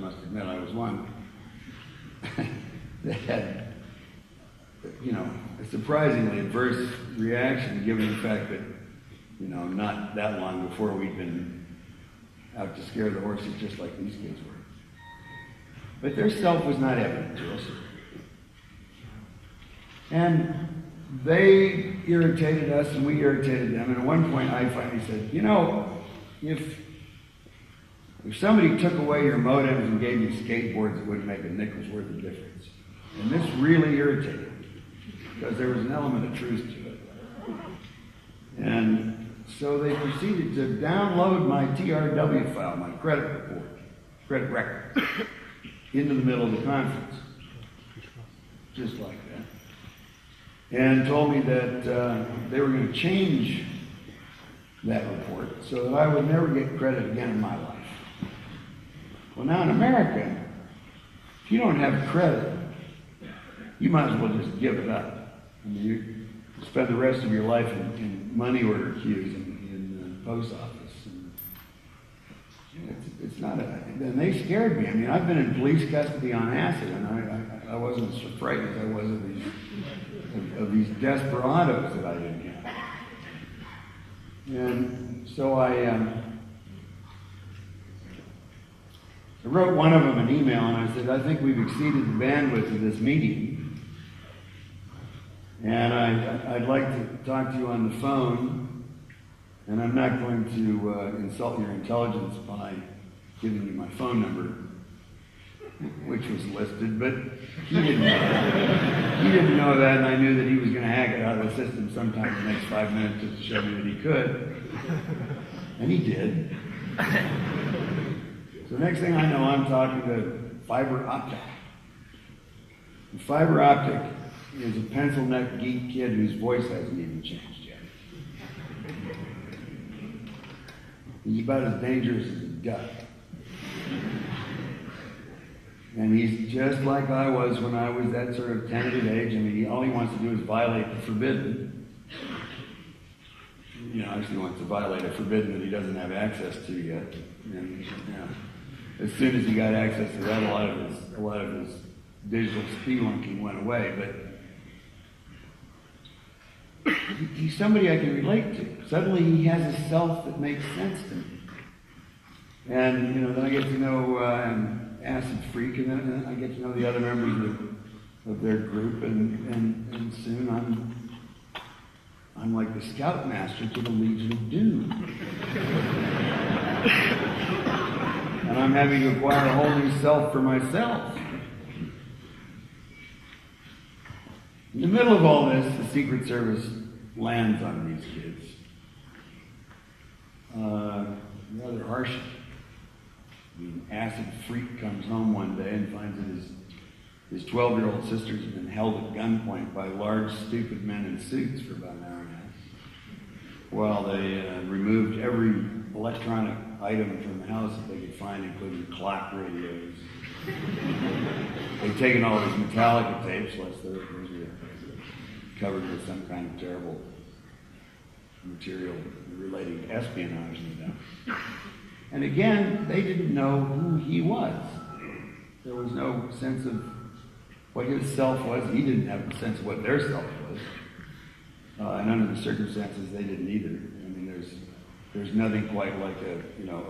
must admit I was one, that had, a surprisingly adverse reaction given the fact that, not that long before we'd been out to scare the horses just like these kids were. But their self was not evident to us. And they irritated us and we irritated them. And at one point I finally said, if somebody took away your modems and gave you skateboards, it wouldn't make a nickel's worth of difference. And this really irritated me because there was an element of truth to it. And so they proceeded to download my TRW file, my credit record, into the middle of the conference. Just like that. And told me that they were going to change that report so that I would never get credit again in my life. Well, now in America, if you don't have credit, you might as well just give it up. I mean, you spend the rest of your life in money order queues in the post office. And it's not and they scared me. I mean, I've been in police custody on acid, and I wasn't so frightened as I was of these desperados that I didn't have. And so I wrote one of them an email, and I said, I think we've exceeded the bandwidth of this meeting, and I'd like to talk to you on the phone, and I'm not going to insult your intelligence by giving you my phone number, which was listed, but he didn't know that. He didn't know that, and I knew that he was going to hack it out of the system sometime in the next 5 minutes just to show me that he could. And he did. So next thing I know, I'm talking to Fiber Optic. And Fiber Optic is a pencil-neck geek kid whose voice hasn't even changed yet. He's about as dangerous as a duck. And he's just like I was when I was that sort of tentative age. I mean, all he wants to do is violate the forbidden. Obviously he wants to violate a forbidden that he doesn't have access to yet. And, as soon as he got access to that, a lot of his digital spelunking went away. But he's somebody I can relate to. Suddenly he has a self that makes sense to me. And then I get to know Acid Freak, and then I get to know the other members of their group, and soon I'm like the scoutmaster to the Legion of Doom. And I'm having to acquire a whole new self for myself. In the middle of all this, the Secret Service lands on these kids. Rather harsh. Acid Freak comes home one day and finds that his 12-year-old sisters have been held at gunpoint by large, stupid men in suits for about an hour and a half, while they removed every electronic item from the house that they could find, including clock radios. They've taken all these Metallica tapes, lest they're covered with some kind of terrible material relating to espionage and stuff. And again, they didn't know who he was. There was no sense of what his self was. He didn't have a sense of what their self was. And under the circumstances, they didn't either. I mean, there's nothing quite like a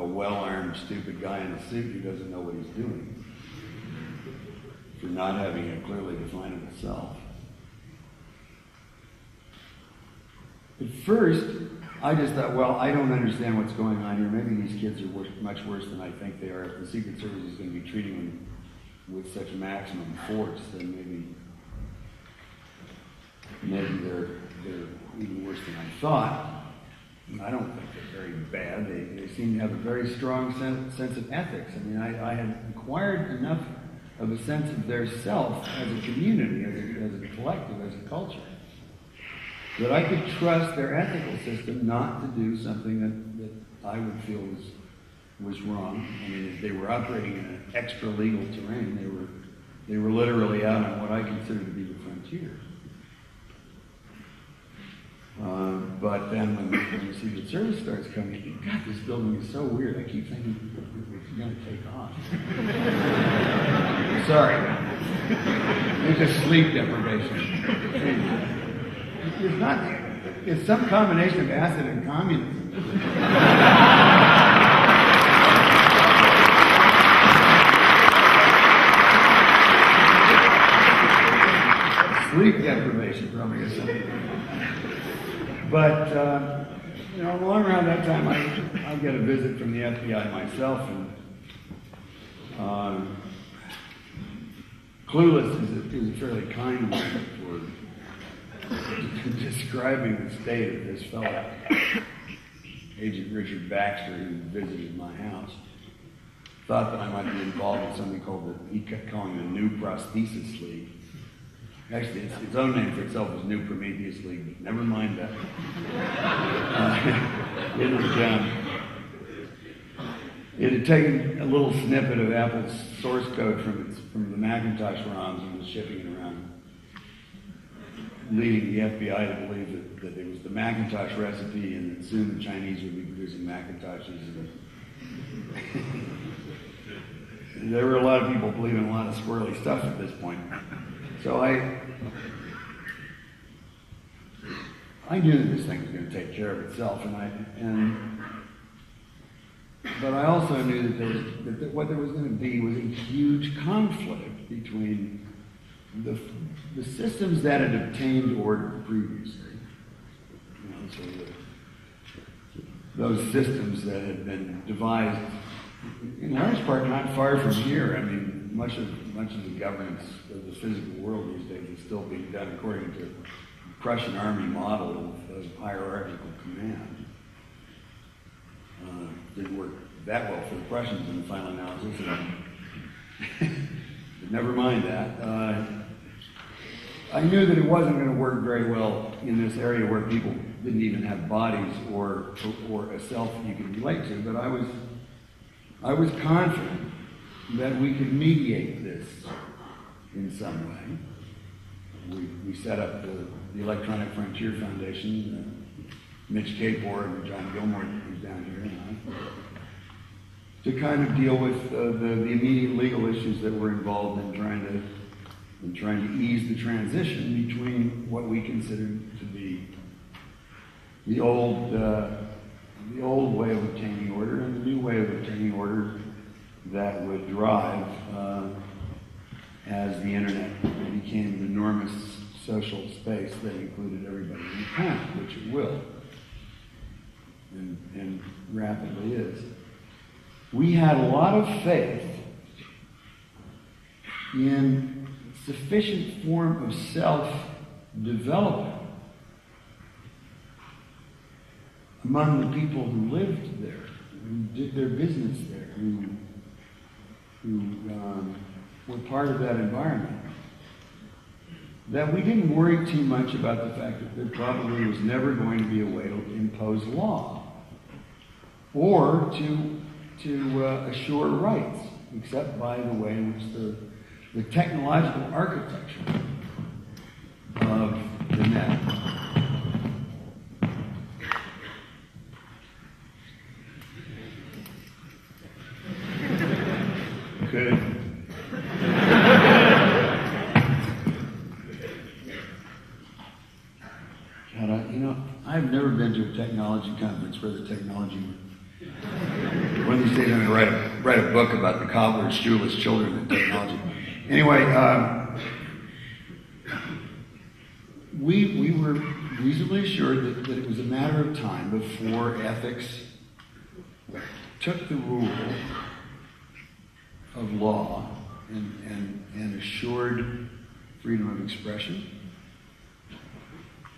well-armed, stupid guy in a suit who doesn't know what he's doing for not having a clearly definable self. At first, I just thought, well, I don't understand what's going on here. Maybe these kids are much worse than I think they are. If the Secret Service is going to be treating them with such maximum force, then maybe they're even worse than I thought. I don't think they're very bad. They seem to have a very strong sense of ethics. I mean, I had acquired enough of a sense of their self as a community, as a collective, as a culture, that I could trust their ethical system not to do something that I would feel was wrong. I mean, if they were operating in an extra-legal terrain, they were literally out on what I consider to be the frontier. But then when the Secret Service starts coming in, God, this building is so weird. I keep thinking it's going to take off. Sorry. It's just sleep deprivation. It's not. It's some combination of acid and communism. Sleep deprivation probably is something. But along around that time, I get a visit from the FBI myself, and clueless is a fairly kind word for describing the state of this fellow, Agent Richard Baxter, who visited my house. Thought that I might be involved in something called he kept calling the New Prosthesis League. Actually, its own name for itself was New Prometheus League, but never mind that. It had taken a little snippet of Apple's source code from the Macintosh ROMs and was shipping it around, leading the FBI to believe that it was the Macintosh recipe and that soon the Chinese would be producing Macintoshes. There were a lot of people believing a lot of squirrely stuff at this point. So I knew that this thing was going to take care of itself, but I also knew that what there was going to be was a huge conflict between the systems that had obtained order previously, so those systems that had been devised in large part not far from here. I mean, much of the governance of the physical world these days is still being done according to the Prussian army model of hierarchical command. Didn't work that well for the Prussians in the final analysis. But never mind that. I knew that it wasn't going to work very well in this area where people didn't even have bodies or a self you could relate to. But I was confident that we could mediate this in some way. We set up the Electronic Frontier Foundation. Mitch Capor and John Gilmore, who's down here, and I, to kind of deal with the immediate legal issues that were involved in trying to ease the transition between what we considered to be the old way of obtaining order and the new way of obtaining order that would drive as the internet became an enormous social space that included everybody in the planet, which it will. And rapidly is. We had a lot of faith in sufficient form of self-development among the people who lived there, who did their business there, who were part of that environment, that we didn't worry too much about the fact that there probably was never going to be a way to impose law or to assure rights, except by the way in which the technological architecture of the net could I've never been to a technology conference where the technology. One of these days I'm going to write a book about the cobbler's shoeless children and technology. Anyway, we were reasonably assured that it was a matter of time before ethics took the rule of law and assured freedom of expression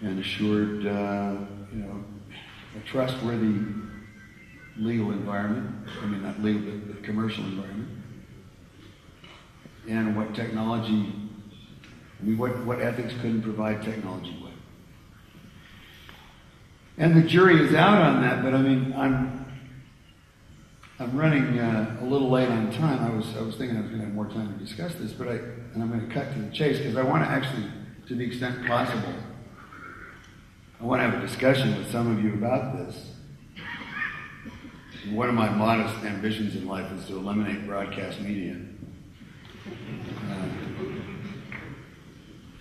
and assured a trustworthy legal environment, not legal, but commercial environment, and what technology, what ethics couldn't provide technology would. And the jury is out on that, but I'm running a little late on time. I was thinking I was going to have more time to discuss this, and I'm going to cut to the chase because I want to actually, to the extent possible, I want to have a discussion with some of you about this. One of my modest ambitions in life is to eliminate broadcast media.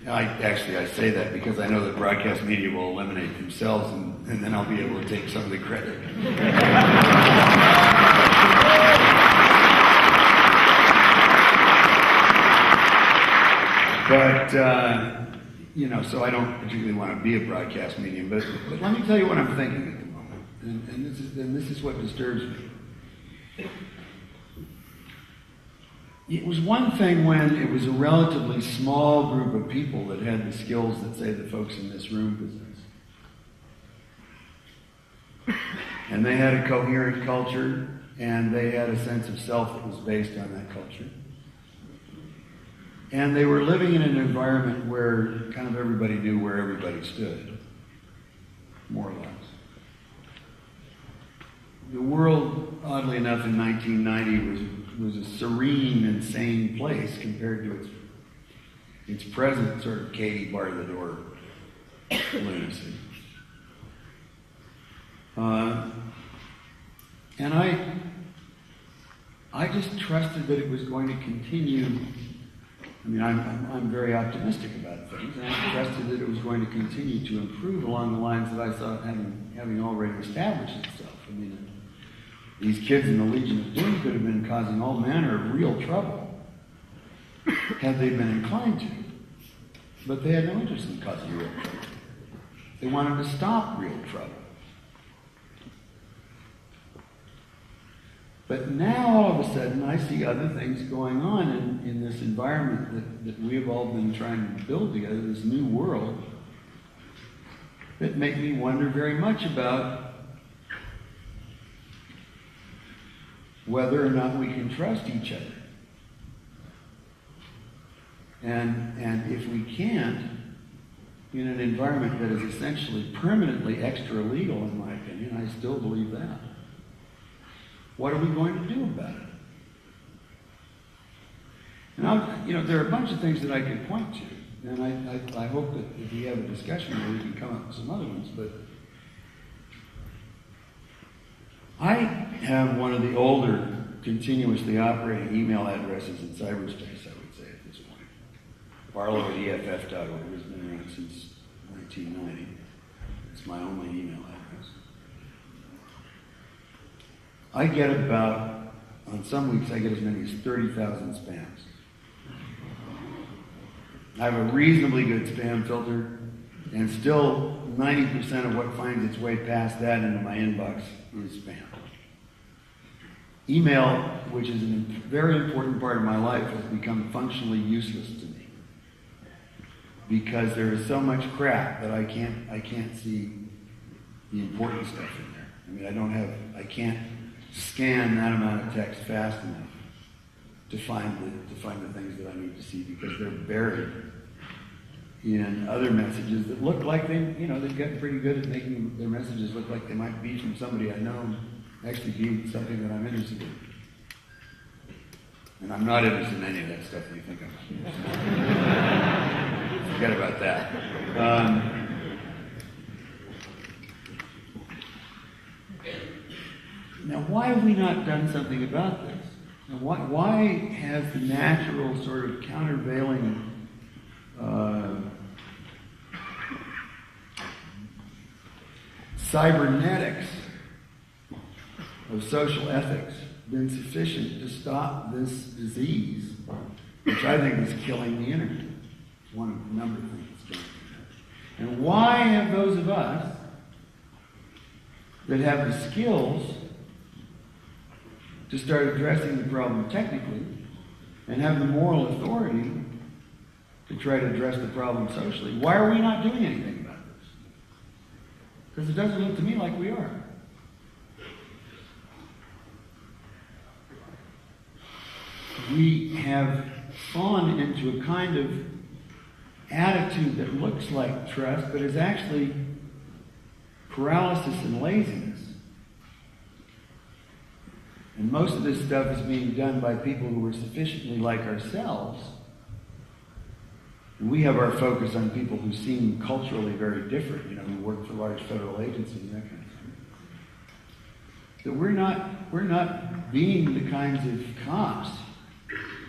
I say that because I know that broadcast media will eliminate themselves, and then I'll be able to take some of the credit. But, so I don't particularly want to be a broadcast medium, but let me tell you what I'm thinking at the moment, and this is what disturbs me. It was one thing when it was a relatively small group of people that had the skills that, say, the folks in this room possess. And they had a coherent culture, and they had a sense of self that was based on that culture. And they were living in an environment where kind of everybody knew where everybody stood, more or less. The world, oddly enough, in 1990 was a serene and sane place compared to its present sort of Katie bar the door lunacy. And I just trusted that it was going to continue. I mean, I'm very optimistic about things, and I trusted that it was going to continue to improve along the lines that I saw having already established itself. I mean, these kids in the Legion of Doom could have been causing all manner of real trouble had they been inclined to. But they had no interest in causing real trouble. They wanted to stop real trouble. But now, all of a sudden, I see other things going on in this environment that we have all been trying to build together, this new world, that make me wonder very much about whether or not we can trust each other. And if we can't, in an environment that is essentially permanently extra-legal, in my opinion, I still believe that. What are we going to do about it? And there are a bunch of things that I can point to, and I hope that if we have a discussion where we can come up with some other ones, but I have one of the older continuously operating email addresses in cyberspace, I would say, at this point. Barlow@EFF.org has been around since 1990. It's my only email address. I get on some weeks, I get as many as 30,000 spams. I have a reasonably good spam filter, and still 90% of what finds its way past that into my inbox is spam. Email, which is a very important part of my life, has become functionally useless to me because there is so much crap that I can't see the important stuff in there. I mean, I can't scan that amount of text fast enough to find the things that I need to see because they're buried in other messages that look like they've gotten pretty good at making their messages look like they might be from somebody I know and actually be something that I'm interested in. And I'm not interested in any of that stuff that you think I'm interested in. Forget about that. Now, why have we not done something about this? Now, why has the natural sort of countervailing cybernetics of social ethics been sufficient to stop this disease, which I think is killing the internet? It's one of the number of things that's killing the internet. And why have those of us that have the skills to start addressing the problem technically and have the moral authority to try to address the problem socially, why are we not doing anything about this? Because it doesn't look to me like we are. We have fallen into a kind of attitude that looks like trust, but is actually paralysis and laziness. And most of this stuff is being done by people who are sufficiently like ourselves. And we have our focus on people who seem culturally very different, who work for large federal agencies, that kind of thing. That we're not being the kinds of cops